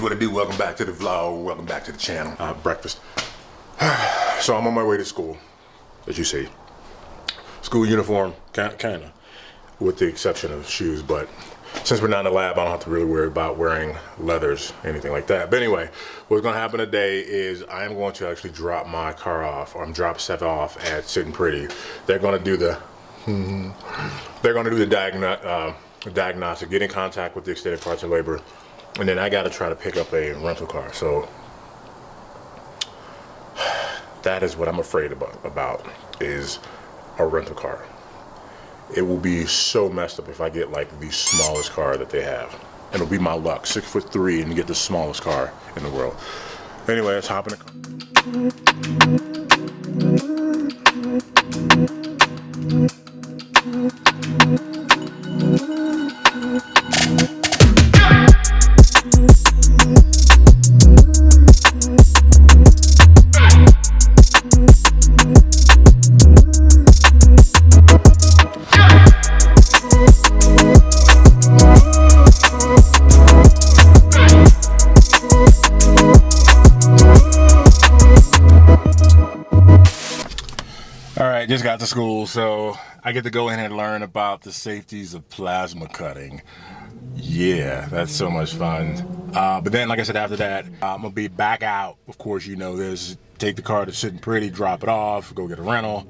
is what it do. Welcome back to the vlog. Welcome back to the channel. Breakfast. So I'm on my way to school, as you see. School uniform, kinda, with the exception of shoes. But since we're not in the lab, I don't have to really worry about wearing leathers, anything like that. But anyway, what's gonna happen today is I am going to actually drop my car off, or I'm drop Seth off at Sitting Pretty. They're gonna do the, diagnostic, get in contact with the extended parts of labor, and then I gotta try to pick up a rental car. So that is what I'm afraid about is a rental car. It will be so messed up if I get like the smallest car that they have. And it'll be my luck, 6'3", and get the smallest car in the world. Anyway, let's hop in the car. Just got to school, so I get to go in and learn about the safeties of plasma cutting. Yeah, that's so much fun. But then, like I said, after that, I'm gonna be back out. Of course, you know this. Take the car to Sitting Pretty, drop it off, go get a rental,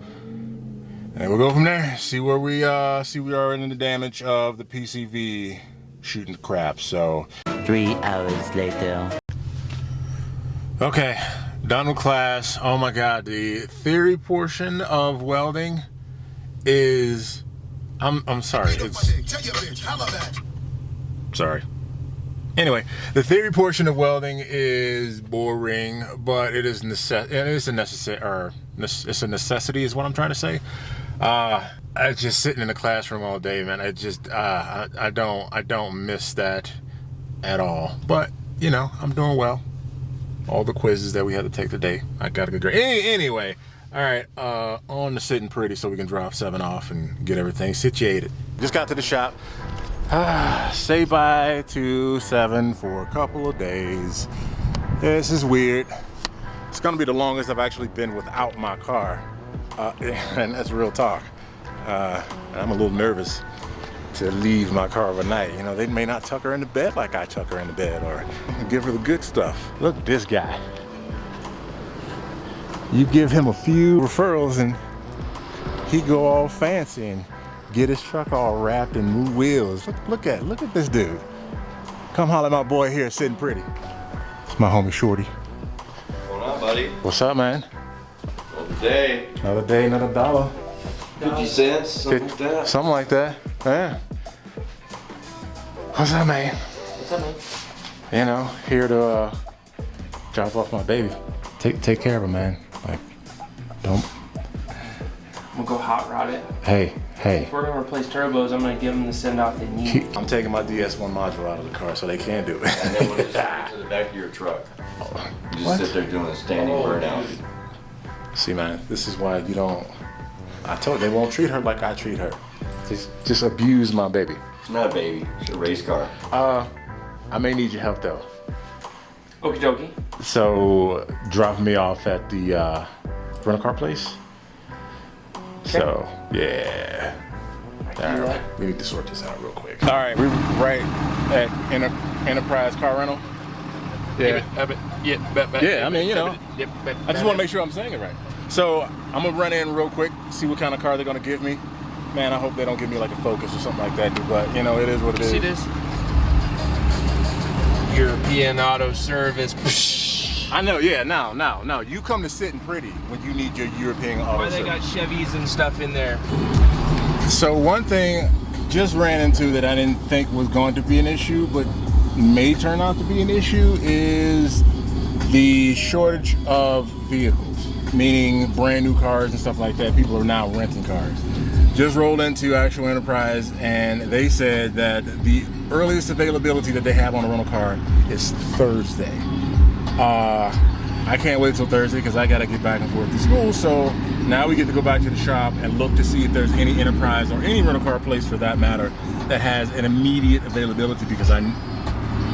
and we'll go from there. See where we are in the damage of the PCV shooting the crap. So 3 hours later. Okay. Done with class. Oh my God, the theory portion of welding is, I'm sorry, it's, sorry. Anyway, the theory portion of welding is boring, but it is it's a necessity is what I'm trying to say. I just sitting in the classroom all day, man. I just, I don't miss that at all. But you know, I'm doing well. All the quizzes that we had to take today, I got a good grade. Anyway, all right, on to Sitting Pretty so we can drop 7 off and get everything situated. Just got to the shop. Say bye to 7 for a couple of days. This is weird. It's gonna be the longest I've actually been without my car, and that's real talk. I'm a little nervous to leave my car overnight. You know, they may not tuck her in the bed like I tuck her in the bed, or give her the good stuff. Look at this guy. You give him a few referrals and he go all fancy and get his truck all wrapped in new wheels. Look at this dude. Come holler at my boy here Sitting Pretty. It's my homie Shorty. What's going on, buddy? What's up, man? Another day. Another day, another dollar. 50 cents, something like that. Something like that, yeah. What's up, man? What's up, man? You know, here to drop off my baby. Take care of her, man. Like, don't. I'm gonna go hot rod it. Hey. If we're gonna replace turbos, I'm gonna give them the send off they need. I'm taking my DS1 module out of the car so they can't do it. And then we'll just stick it to the back of your truck. You just sit there doing a standing burnout. See, man, this is why you don't. I told you, they won't treat her like I treat her. Just abuse my baby. It's not a baby, it's a race car. I may need your help though. Okie dokie. So drop me off at the rental car place. Okay. So yeah. All right. We need to sort this out real quick. All right, we're right at Enterprise Car Rental. Yeah. Yeah, I mean, you know. I just want to make sure I'm saying it right. So I'm gonna run in real quick, see what kind of car they're gonna give me. Man, I hope they don't give me like a Focus or something like that, but you know, it is what it is. See this? European Auto Service. I know, yeah, now. You come to Sitting Pretty when you need your European Auto Why they got Service. Chevys and stuff in there. So one thing just ran into that I didn't think was going to be an issue, but may turn out to be an issue is the shortage of vehicles. Meaning brand new cars and stuff like that. People are now renting cars. Just rolled into actual Enterprise and they said that the earliest availability that they have on a rental car is Thursday. I can't wait till Thursday because I gotta get back and forth to school. So now we get to go back to the shop and look to see if there's any Enterprise or any rental car place for that matter that has an immediate availability because I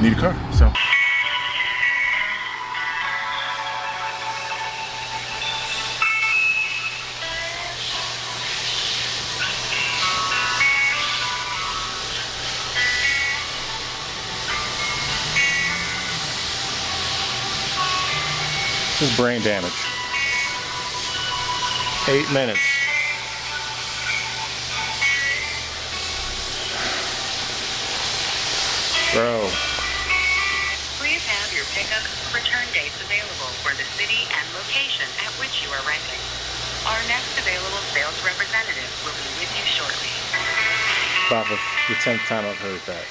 need a car. So This is brain damage. 8 minutes. Bro. Please have your pickup return dates available for the city and location at which you are renting. Our next available sales representative will be with you shortly. About the 10th time I've heard that.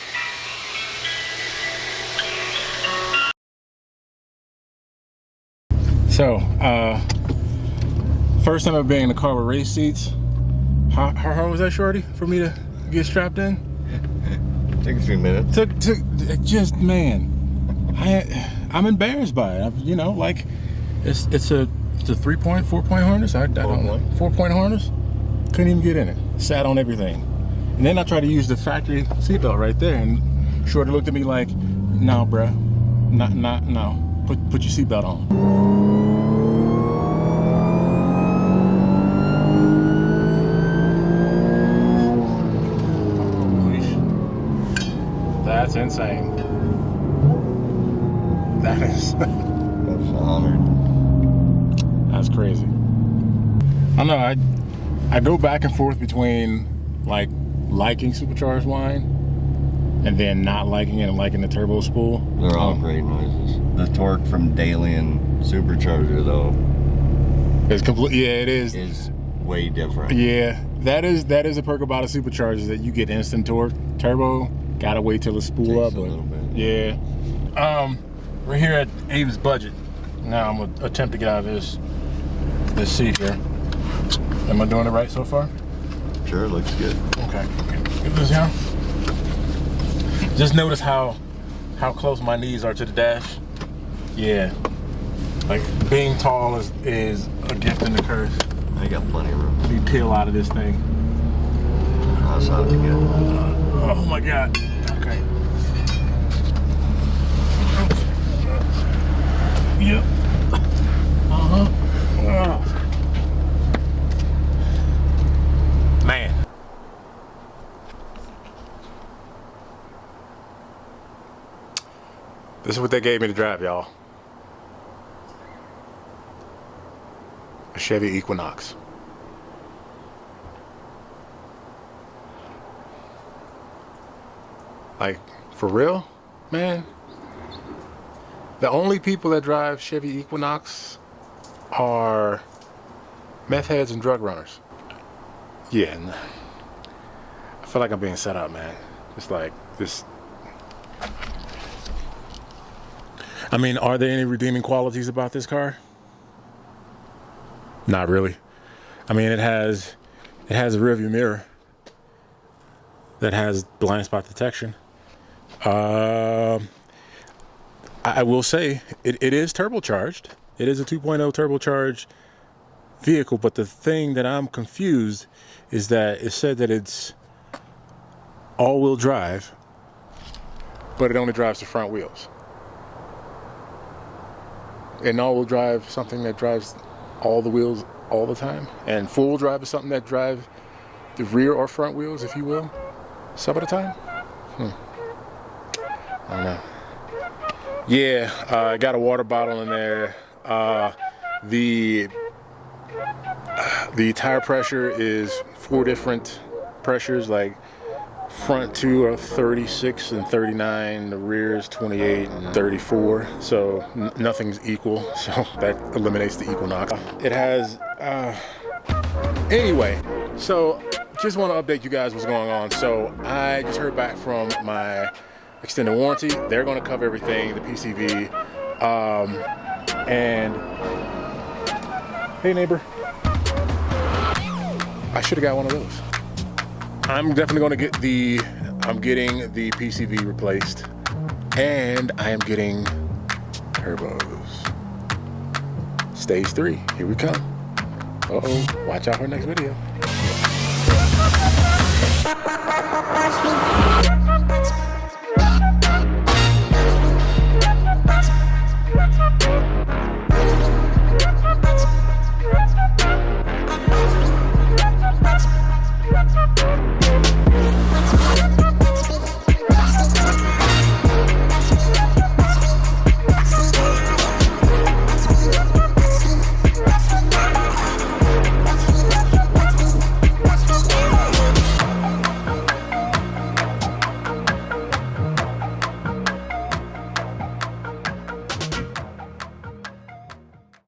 So, first time I've been in a car with race seats. How hard was that, Shorty, for me to get strapped in? Took a few minutes. Took just, man, I'm embarrassed by it. You know, like it's a 3-point, 4-point harness. I don't know, 4-point harness. Couldn't even get in it. Sat on everything. And then I tried to use the factory seatbelt right there, and Shorty looked at me like, "No, bruh, no. Put your seatbelt on." That's insane. That is. That's 100. That's crazy. I don't know. I go back and forth between like liking supercharged wine and then not liking it and liking the turbo spool. They're all great noises. The torque from Dalian supercharger though It's complete. Yeah, it is. is way different. Yeah, that is a perk about a supercharger, is that you get instant torque. Turbo, gotta wait till it spool up. Takes a little bit. Yeah. We're here at Abe's budget. Now I'm gonna attempt to get out of this seat here. Am I doing it right so far? Sure, looks good. Okay. Get this here. Just notice how close my knees are to the dash. Yeah. Like being tall is a gift and a curse. I got plenty of room. You peel out of this thing. That's how to get. Oh my God. Okay. Yep. Man. This is what they gave me to drive, y'all. A Chevy Equinox. Like, for real, man? The only people that drive Chevy Equinox are meth heads and drug runners. Yeah, I feel like I'm being set up, man. It's like this. I mean, are there any redeeming qualities about this car? Not really. I mean, it has a rearview mirror that has blind spot detection. I will say it is turbocharged. It is a 2.0 turbocharged vehicle, but the thing that I'm confused is that it said that it's all-wheel drive, but it only drives the front wheels. And all-wheel drive, something that drives all the wheels all the time, and full drive is something that drives the rear or front wheels, if you will, some of the time. I don't know. Yeah, I got a water bottle in there. The tire pressure is 4 different pressures, like front 2 are 36 and 39, the rear is 28 and 34, so nothing's equal, so that eliminates the Equinox. It has, anyway, so just want to update you guys what's going on. So I just heard back from my extended warranty. They're going to cover everything, the PCV, and hey neighbor, I should have got one of those. I'm definitely going to get I'm getting the PCV replaced, and I am getting turbos. Stage 3, here we come. Uh-oh, watch out for the next video.